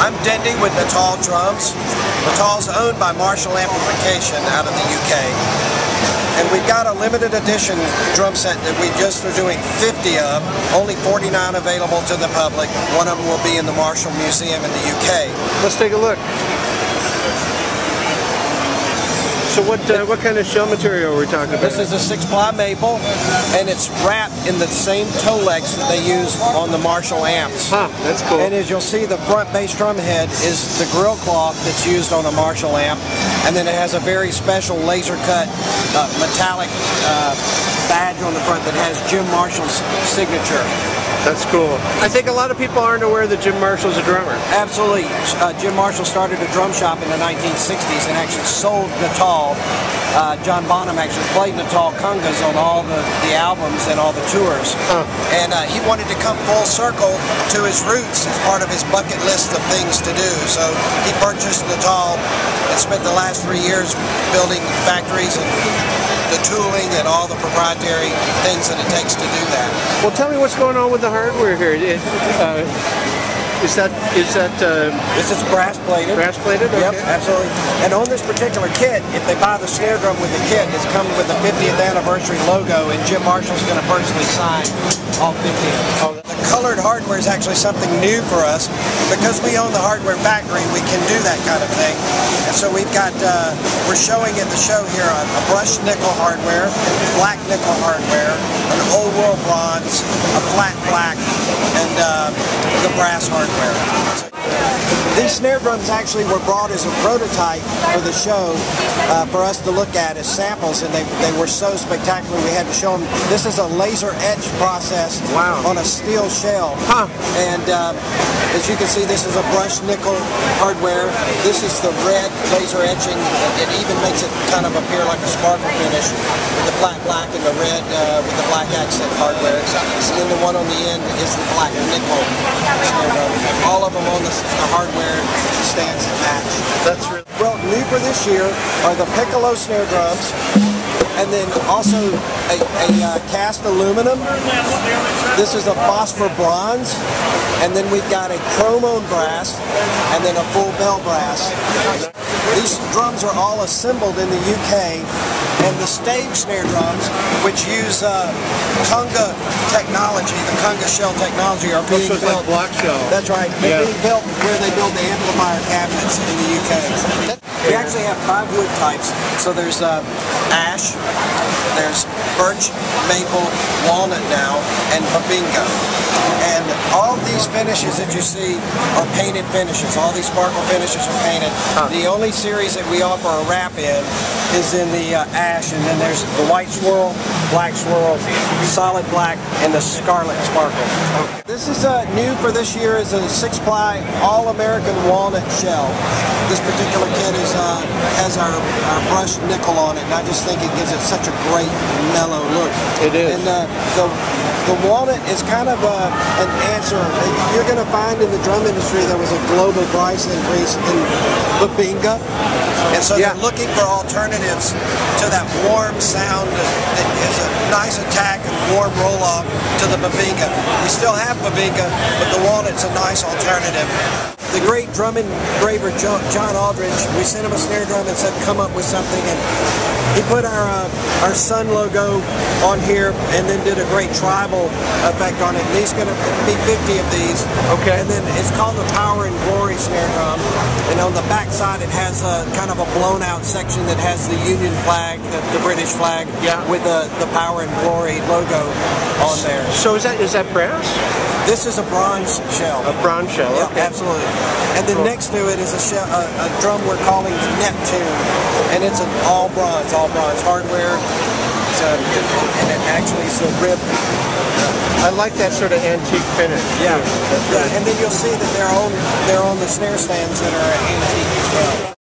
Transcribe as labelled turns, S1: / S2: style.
S1: I'm Dendy with Natal drums. Natal's owned by Marshall Amplification out of the UK. And we've got a limited edition drum set that we just are doing 50 of, only 49 available to the public. One of them will be in the Marshall Museum in the UK.
S2: Let's take a look. So what kind of shell material are we talking about?
S1: This is a 6-ply maple, and it's wrapped in the same toe legs that they use on the Marshall amps.
S2: Huh, that's cool.
S1: And as you'll see, the front bass drum head is the grill cloth that's used on a Marshall amp, and then it has a very special laser cut metallic badge on the front that has Jim Marshall's signature.
S2: That's cool. I think a lot of people aren't aware that Jim Marshall's a drummer.
S1: Absolutely. Jim Marshall started a drum shop in the 1960s and actually sold Natal. John Bonham actually played Natal congas on all the albums and all the tours. And he wanted to come full circle to his roots as part of his bucket list of things to do. So he purchased Natal and spent the last 3 years building factories and the tooling and all the proprietary things that it takes to do that.
S2: Well, tell me what's going on with the hardware here. Is that
S1: This is brass plated.
S2: brass plated? Okay.
S1: Yep, absolutely. And on this particular kit, if they buy the snare drum with the kit, it's coming with the 50th anniversary logo, and Jim Marshall's going to personally sign all 50 of them. The colored hardware is actually something new for us. Because we own the hardware factory, we can do that kind of thing. And so we've got, we're showing at the show here a brushed nickel hardware, black nickel hardware, an old world bronze, a flat black, and the brass hardware. These snare drums actually were brought as a prototype for the show for us to look at as samples, and they were so spectacular we had to show them. This is a laser etch process on a steel shell. And as you can see, this is a brushed nickel hardware. This is the red laser etching. It even makes it kind of appear like a sparkle finish with the flat black and the red with the black accent hardware. And then the one on the end is the black nickel snare drum. All of them on the hardware stands that match.
S2: That's really
S1: well. New for this year are the piccolo snare drums, and then also a cast aluminum. This is a phosphor bronze, and then we've got a chrome brass, and then a full bell brass. These drums are all assembled in the UK, and the stave snare drums, which use conga technology, the conga shell technology, are being built.
S2: Like block shell.
S1: That's right. They're being built where they build the amplifier cabinets in the UK. We actually have 5 wood types. So there's ash, there's birch, maple, walnut now, and babinga. And all these finishes that you see are painted finishes. All these sparkle finishes are painted. The only series that we offer a wrap in is in the ash, and then there's the white swirl, black swirl, solid black, and the scarlet sparkle. This is new for this year is a 6-ply all-American walnut shell. This particular kit has our brushed nickel on it, and I just think it gives it such a great mellow look.
S2: It is.
S1: And the walnut is kind of an answer. You're going to find in the drum industry there was a global price increase in babinga, and so they're looking for alternatives to that warm sound that is a nice attack and warm roll-off to the babinga. We still have babinga, but the walnut's a nice alternative. The great drum engraver John Aldridge, we sent him a snare drum and said come up with something, and he put our sun logo on here and then did a great tribal effect on it. And he's going to be 50 of these.
S2: Okay.
S1: And then it's called the Power and Glory snare drum. And on the back side it has a kind of a blown out section that has the Union flag, the British flag, with the Power and Glory logo on there.
S2: So is that brass?
S1: This is a bronze shell.
S2: A bronze shell, okay.
S1: Yeah, absolutely. And then next to it is a drum we're calling the Neptune, and it's an all bronze hardware. And it actually is a rib.
S2: I like that sort of antique finish.
S1: Yeah, and then you'll see that they're on the snare stands that are antique as well.